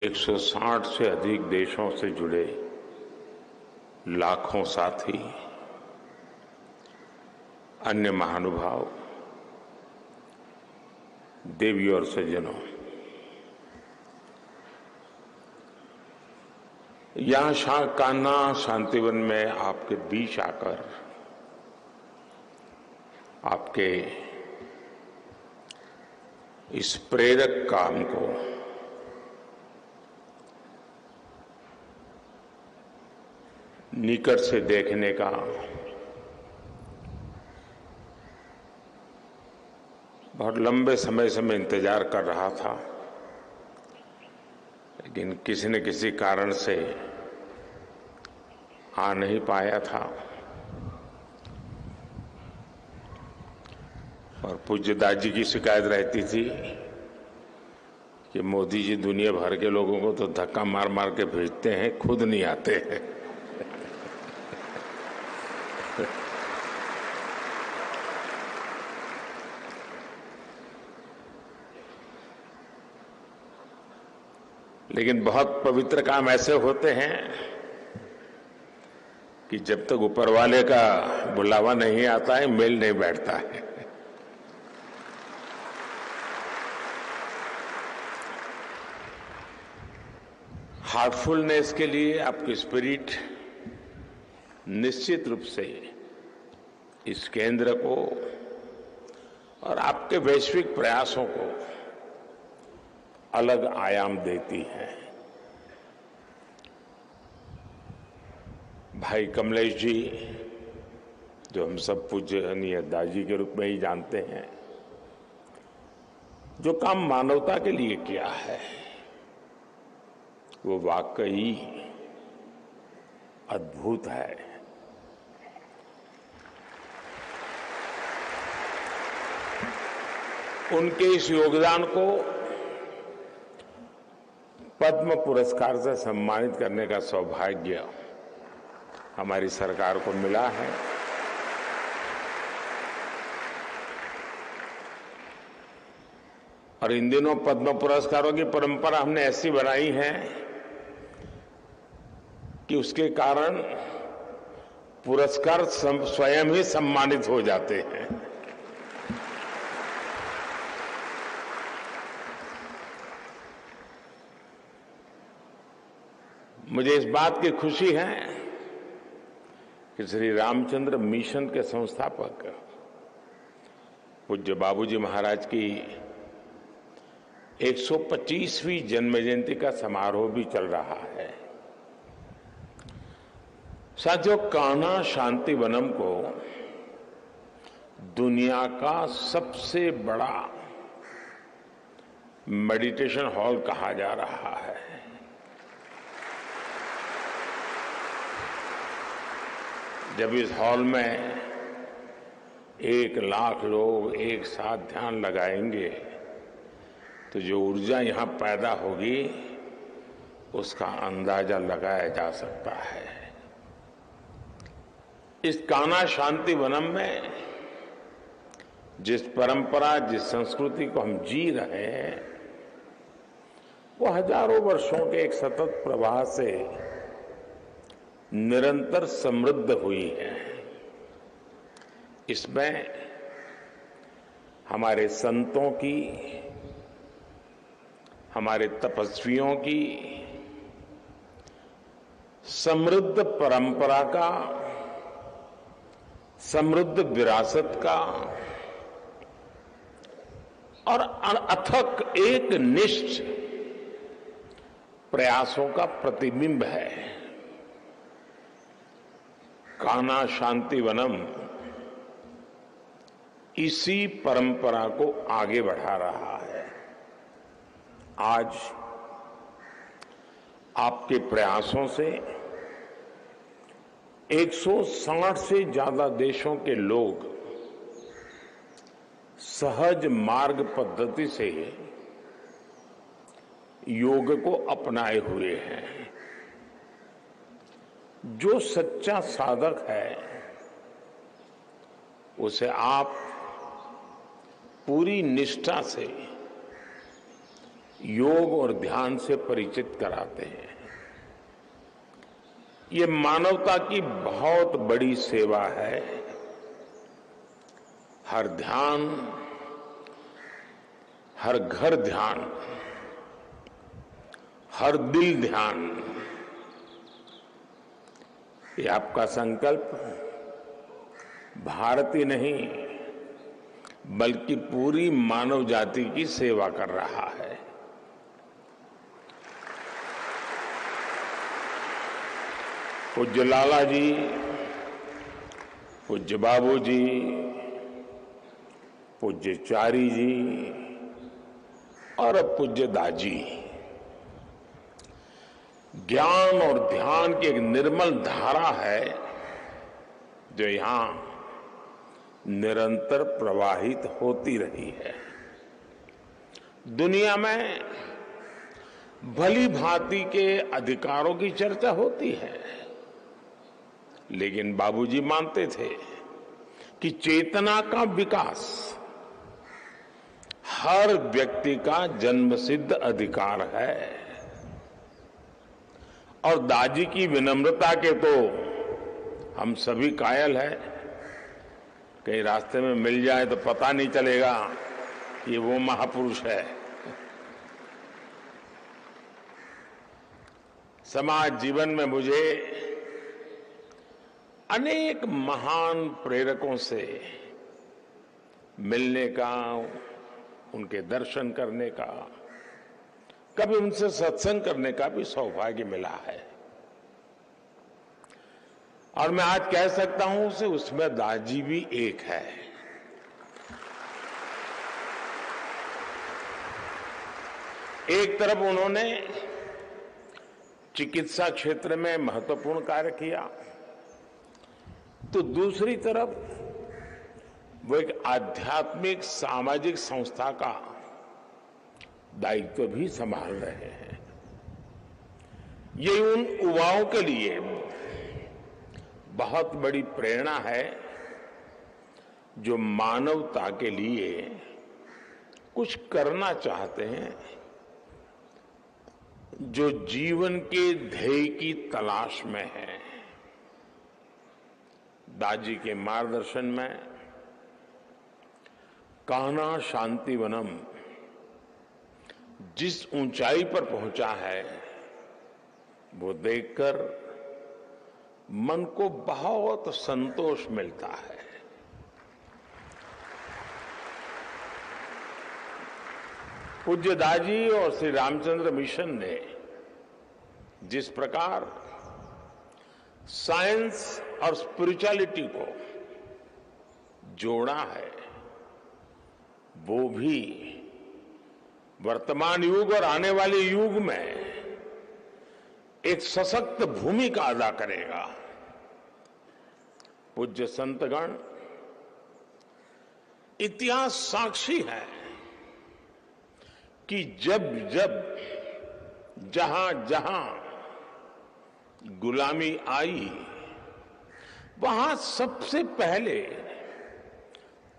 160 से अधिक देशों से जुड़े लाखों साथी, अन्य महानुभाव, देवी और सज्जनों, यहां कान्हा शांतिवन में आपके बीच आकर आपके इस प्रेरक काम को निकट से देखने का बहुत लंबे समय से मैं इंतजार कर रहा था, लेकिन किसी न किसी कारण से आ नहीं पाया था। और पूज्य दादी की शिकायत रहती थी कि मोदी जी दुनिया भर के लोगों को तो धक्का मार मार के भेजते हैं, खुद नहीं आते हैं। लेकिन बहुत पवित्र काम ऐसे होते हैं कि जब तक ऊपर वाले का बुलावा नहीं आता है, मेल नहीं बैठता है। हार्टफुलनेस के लिए आपकी स्पिरिट निश्चित रूप से इस केंद्र को और आपके वैश्विक प्रयासों को अलग आयाम देती है। भाई कमलेश जी, जो हम सब पूजनीय दादी के रूप में ही जानते हैं, जो काम मानवता के लिए किया है वो वाकई अद्भुत है। उनके इस योगदान को पद्म पुरस्कार से सम्मानित करने का सौभाग्य हमारी सरकार को मिला है। और इन दिनों पद्म पुरस्कारों की परंपरा हमने ऐसी बनाई है कि उसके कारण पुरस्कार स्वयं ही सम्मानित हो जाते हैं। मुझे इस बात की खुशी है कि श्री रामचंद्र मिशन के संस्थापक पूज्य बाबूजी महाराज की 125वीं जन्म जयंती का समारोह भी चल रहा है। साथियों, कान्हा शांतिवनम को दुनिया का सबसे बड़ा मेडिटेशन हॉल कहा जा रहा है। जब इस हॉल में 1 लाख लोग एक साथ ध्यान लगाएंगे तो जो ऊर्जा यहां पैदा होगी उसका अंदाजा लगाया जा सकता है। इस कान्हा शांतिवनम में जिस परंपरा, जिस संस्कृति को हम जी रहे हैं, वो हजारों वर्षों के एक सतत प्रवाह से निरंतर समृद्ध हुई है। इसमें हमारे संतों की, हमारे तपस्वियों की समृद्ध परंपरा का, समृद्ध विरासत का और अथक एक निष्ठ प्रयासों का प्रतिबिंब है। कान्हा शांतिवनम इसी परंपरा को आगे बढ़ा रहा है। आज आपके प्रयासों से 160 से ज्यादा देशों के लोग सहज मार्ग पद्धति से योग को अपनाए हुए हैं। जो सच्चा साधक है उसे आप पूरी निष्ठा से योग और ध्यान से परिचित कराते हैं। ये मानवता की बहुत बड़ी सेवा है। हर ध्यान, हर घर ध्यान, हर दिल ध्यान, ये आपका संकल्प भारत ही नहीं बल्कि पूरी मानव जाति की सेवा कर रहा है। पूज्य लाला जी, पूज्य बाबू जी, पूज्य चारी जी और अब पूज्य दाजी ज्ञान और ध्यान की एक निर्मल धारा है जो यहां निरंतर प्रवाहित होती रही है। दुनिया में भली भांति के अधिकारों की चर्चा होती है, लेकिन बाबूजी मानते थे कि चेतना का विकास हर व्यक्ति का जन्मसिद्ध अधिकार है। और दादी की विनम्रता के तो हम सभी कायल हैं। कहीं रास्ते में मिल जाए तो पता नहीं चलेगा कि वो महापुरुष है। समाज जीवन में मुझे अनेक महान प्रेरकों से मिलने का, उनके दर्शन करने का, कभी उनसे सत्संग करने का भी सौभाग्य मिला है। और मैं आज कह सकता हूं कि उसमें दादी भी एक है। एक तरफ उन्होंने चिकित्सा क्षेत्र में महत्वपूर्ण कार्य किया, तो दूसरी तरफ वो एक आध्यात्मिक सामाजिक संस्था का दायित्व भी संभाल रहे हैं। ये उन युवाओं के लिए बहुत बड़ी प्रेरणा है जो मानवता के लिए कुछ करना चाहते हैं, जो जीवन के ध्येय की तलाश में है। दादी के मार्गदर्शन में कान्हा शांतिवनम जिस ऊंचाई पर पहुंचा है, वो देखकर मन को बहुत संतोष मिलता है। पूज्य दादी और श्री रामचंद्र मिशन ने जिस प्रकार साइंस और स्पिरिचुअलिटी को जोड़ा है, वो भी वर्तमान युग और आने वाले युग में एक सशक्त भूमिका अदा करेगा। पूज्य संतगण, इतिहास साक्षी है कि जब जब जहां जहां गुलामी आई, वहां सबसे पहले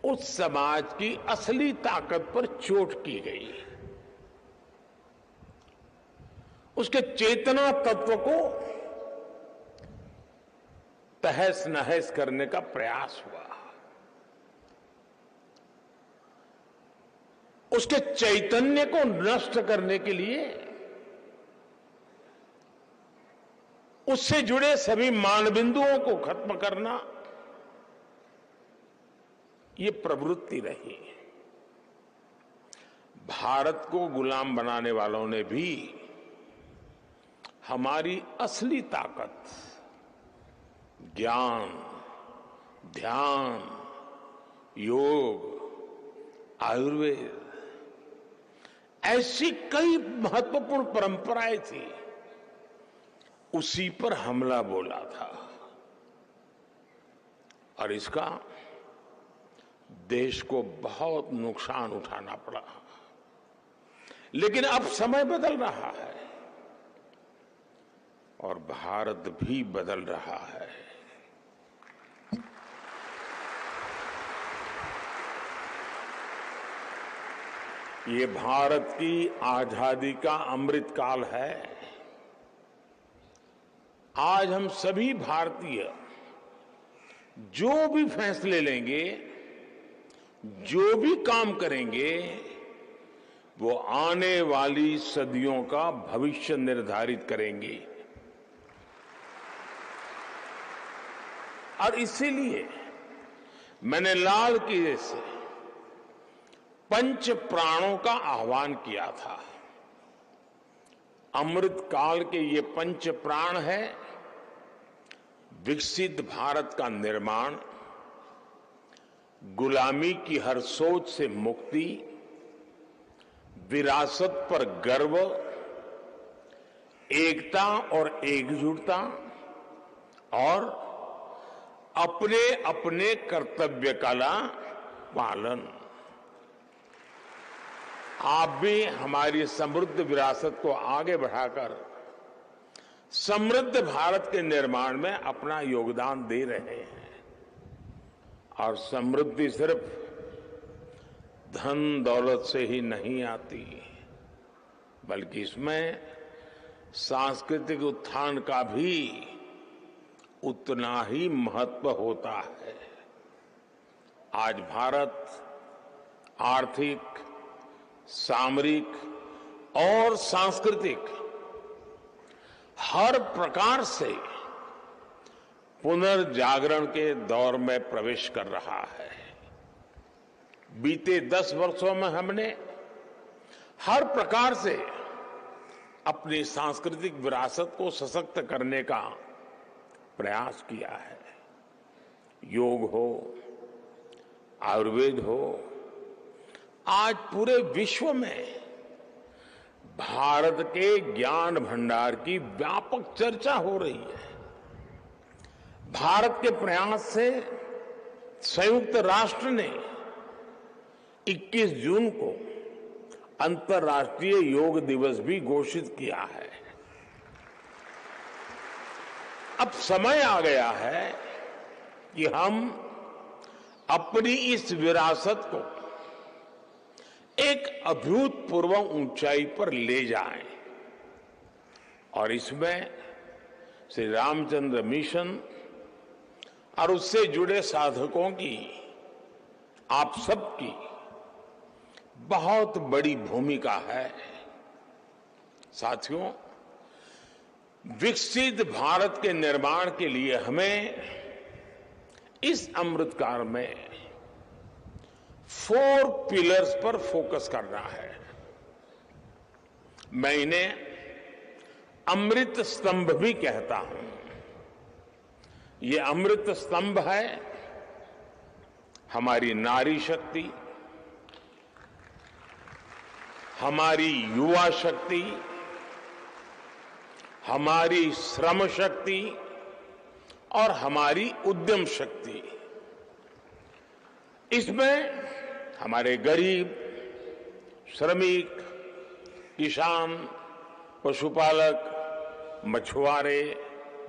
उस समाज की असली ताकत पर चोट की गई, उसके चेतना तत्व को तहस नहस करने का प्रयास हुआ, उसके चैतन्य को नष्ट करने के लिए उससे जुड़े सभी मानबिंदुओं को खत्म करना, ये प्रवृत्ति रही। भारत को गुलाम बनाने वालों ने भी हमारी असली ताकत, ज्ञान, ध्यान, योग, आयुर्वेद, ऐसी कई महत्वपूर्ण परंपराएं थी, उसी पर हमला बोला था। और इसका देश को बहुत नुकसान उठाना पड़ा। लेकिन अब समय बदल रहा है और भारत भी बदल रहा है। ये भारत की आजादी का अमृत काल है। आज हम सभी भारतीय जो भी फैसले लेंगे, जो भी काम करेंगे, वो आने वाली सदियों का भविष्य निर्धारित करेंगे। और इसीलिए मैंने लाल किले से पंच प्राणों का आह्वान किया था। अमृत काल के ये पंच प्राण है विकसित भारत का निर्माण, गुलामी की हर सोच से मुक्ति, विरासत पर गर्व, एकता और एकजुटता और अपने अपने कर्तव्य का पालन। आप भी हमारी समृद्ध विरासत को आगे बढ़ाकर समृद्ध भारत के निर्माण में अपना योगदान दे रहे हैं। और समृद्धि सिर्फ धन दौलत से ही नहीं आती, बल्कि इसमें सांस्कृतिक उत्थान का भी उतना ही महत्व होता है। आज भारत आर्थिक, सामरिक और सांस्कृतिक हर प्रकार से पुनर्जागरण के दौर में प्रवेश कर रहा है। बीते 10 वर्षों में हमने हर प्रकार से अपनी सांस्कृतिक विरासत को सशक्त करने का प्रयास किया है। योग हो, आयुर्वेद हो, आज पूरे विश्व में भारत के ज्ञान भंडार की व्यापक चर्चा हो रही है। भारत के प्रयास से संयुक्त राष्ट्र ने 21 जून को अंतर्राष्ट्रीय योग दिवस भी घोषित किया है। अब समय आ गया है कि हम अपनी इस विरासत को एक अभूतपूर्व ऊंचाई पर ले जाएं और इसमें श्री रामचंद्र मिशन और उससे जुड़े साधकों की, आप सबकी बहुत बड़ी भूमिका है। साथियों, विकसित भारत के निर्माण के लिए हमें इस अमृतकाल में 4 पिलर्स पर फोकस करना है। मैं इन्हें अमृत स्तंभ भी कहता हूं। ये अमृत स्तंभ है हमारी नारी शक्ति, हमारी युवा शक्ति, हमारी श्रम शक्ति और हमारी उद्यम शक्ति। इसमें हमारे गरीब, श्रमिक, किसान, पशुपालक, मछुआरे,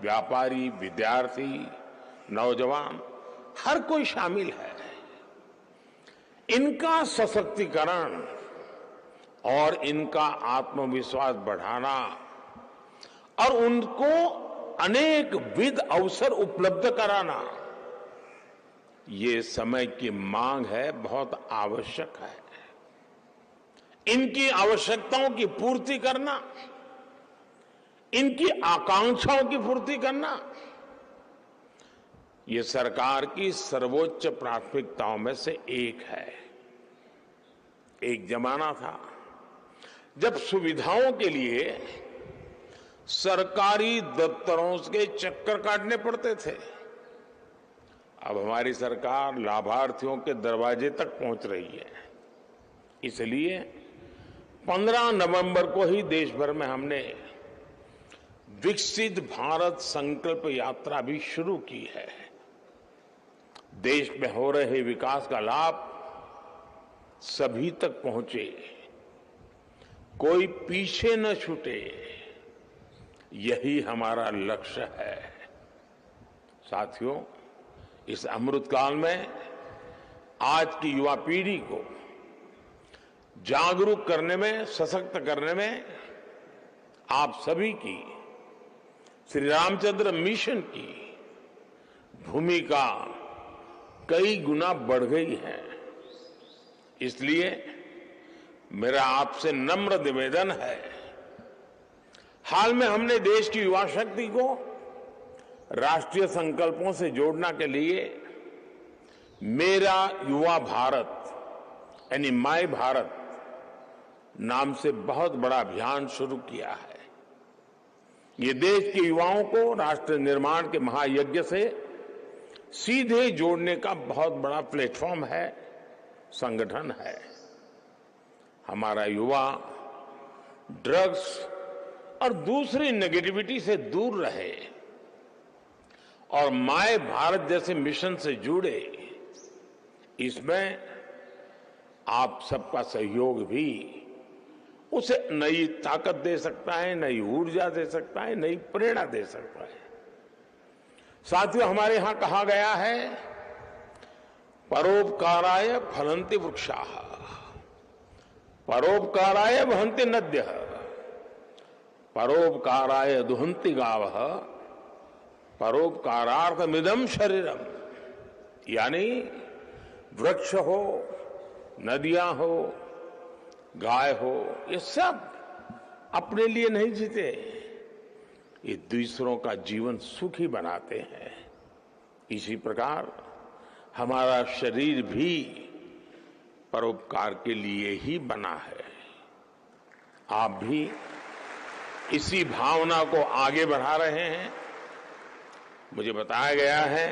व्यापारी, विद्यार्थी, नौजवान, हर कोई शामिल है। इनका सशक्तिकरण और इनका आत्मविश्वास बढ़ाना और उनको अनेक विध अवसर उपलब्ध कराना, ये समय की मांग है, बहुत आवश्यक है। इनकी आवश्यकताओं की पूर्ति करना, इनकी आकांक्षाओं की पूर्ति करना, ये सरकार की सर्वोच्च प्राथमिकताओं में से एक है। एक जमाना था जब सुविधाओं के लिए सरकारी दफ्तरों के चक्कर काटने पड़ते थे। अब हमारी सरकार लाभार्थियों के दरवाजे तक पहुंच रही है। इसलिए 15 नवंबर को ही देश भर में हमने विकसित भारत संकल्प यात्रा भी शुरू की है। देश में हो रहे विकास का लाभ सभी तक पहुंचे, कोई पीछे न छूटे, यही हमारा लक्ष्य है। साथियों, इस अमृतकाल में आज की युवा पीढ़ी को जागरूक करने में, सशक्त करने में आप सभी की, श्री रामचंद्र मिशन की भूमिका कई गुना बढ़ गई है। इसलिए मेरा आपसे नम्र निवेदन है, हाल में हमने देश की युवा शक्ति को राष्ट्रीय संकल्पों से जोड़ने के लिए मेरा युवा भारत यानी माय भारत नाम से बहुत बड़ा अभियान शुरू किया है। ये देश के युवाओं को राष्ट्र निर्माण के महायज्ञ से सीधे जोड़ने का बहुत बड़ा प्लेटफॉर्म है, संगठन है। हमारा युवा ड्रग्स और दूसरी नेगेटिविटी से दूर रहे और माय भारत जैसे मिशन से जुड़े, इसमें आप सबका सहयोग भी उसे नई ताकत दे सकता है, नई ऊर्जा दे सकता है, नई प्रेरणा दे सकता है। साथियों, हमारे यहां कहा गया है, परोपकाराय फलन्ति वृक्षाः, परोपकाराय वहन्ति नद्यः, परोपकाराय दुहन्ति गावः, परोपकारार्थमिदं शरीरम। यानी वृक्ष हो, नदियां हो, गाय हो, ये सब अपने लिए नहीं जीते, ये दूसरों का जीवन सुखी बनाते हैं। इसी प्रकार हमारा शरीर भी परोपकार के लिए ही बना है। आप भी इसी भावना को आगे बढ़ा रहे हैं। मुझे बताया गया है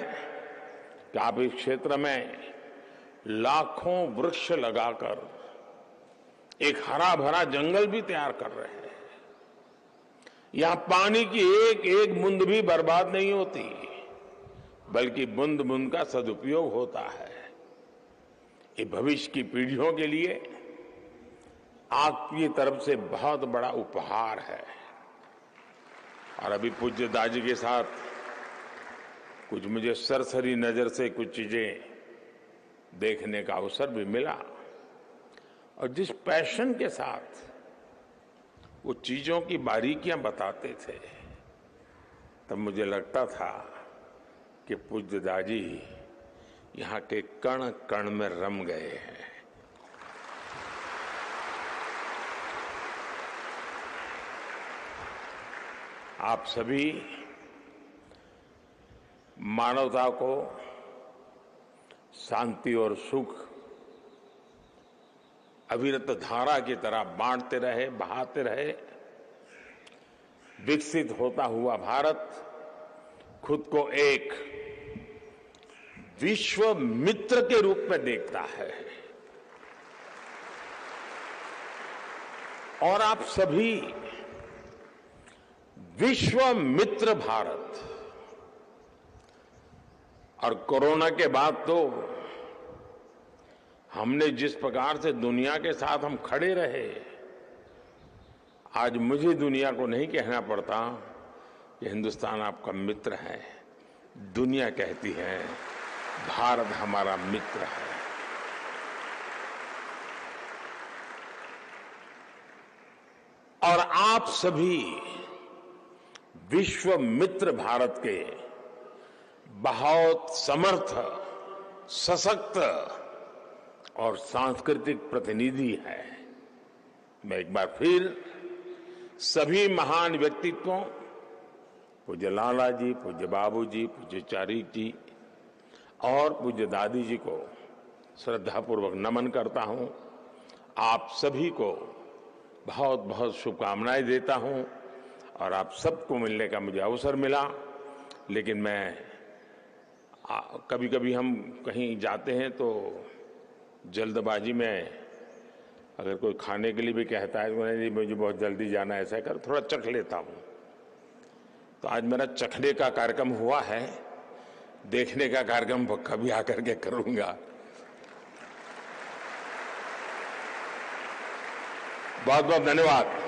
कि आप इस क्षेत्र में लाखों वृक्ष लगाकर एक हरा भरा जंगल भी तैयार कर रहे हैं। यहां पानी की एक एक बूंद भी बर्बाद नहीं होती, बल्कि बूंद बूंद का सदुपयोग होता है। ये भविष्य की पीढ़ियों के लिए आपकी तरफ से बहुत बड़ा उपहार है। और अभी पूज्य दाजी के साथ कुछ मुझे सरसरी नजर से कुछ चीजें देखने का अवसर भी मिला, और जिस पैशन के साथ वो चीजों की बारीकियां बताते थे, तब मुझे लगता था कि पूज्य दादी यहां के कण कण में रम गए हैं। आप सभी मानवता को शांति और सुख अविरत धारा की तरह बांटते रहे, बहाते रहे। विकसित होता हुआ भारत खुद को एक विश्व मित्र के रूप में देखता है, और आप सभी विश्व मित्र भारत। और कोरोना के बाद तो हमने जिस प्रकार से दुनिया के साथ हम खड़े रहे, आज मुझे दुनिया को नहीं कहना पड़ता कि हिंदुस्तान आपका मित्र है। दुनिया कहती है भारत हमारा मित्र है। और आप सभी विश्व मित्र भारत के बहुत समर्थ, सशक्त और सांस्कृतिक प्रतिनिधि है। मैं एक बार फिर सभी महान व्यक्तित्वों, पूज्य लाला जी, पूज्य बाबू जी, पूज्य चारिक जी और पूज्य दादी जी को श्रद्धापूर्वक नमन करता हूं। आप सभी को बहुत बहुत शुभकामनाएं देता हूं, और आप सबको मिलने का मुझे अवसर मिला। लेकिन मैं कभी कभी हम कहीं जाते हैं तो जल्दबाजी में अगर कोई खाने के लिए भी कहता है तो नहीं, मुझे बहुत जल्दी जाना है, ऐसा कर थोड़ा चख लेता हूं। तो आज मेरा चखने का कार्यक्रम हुआ है, देखने का कार्यक्रम कभी आकर के करूंगा। बहुत बहुत धन्यवाद।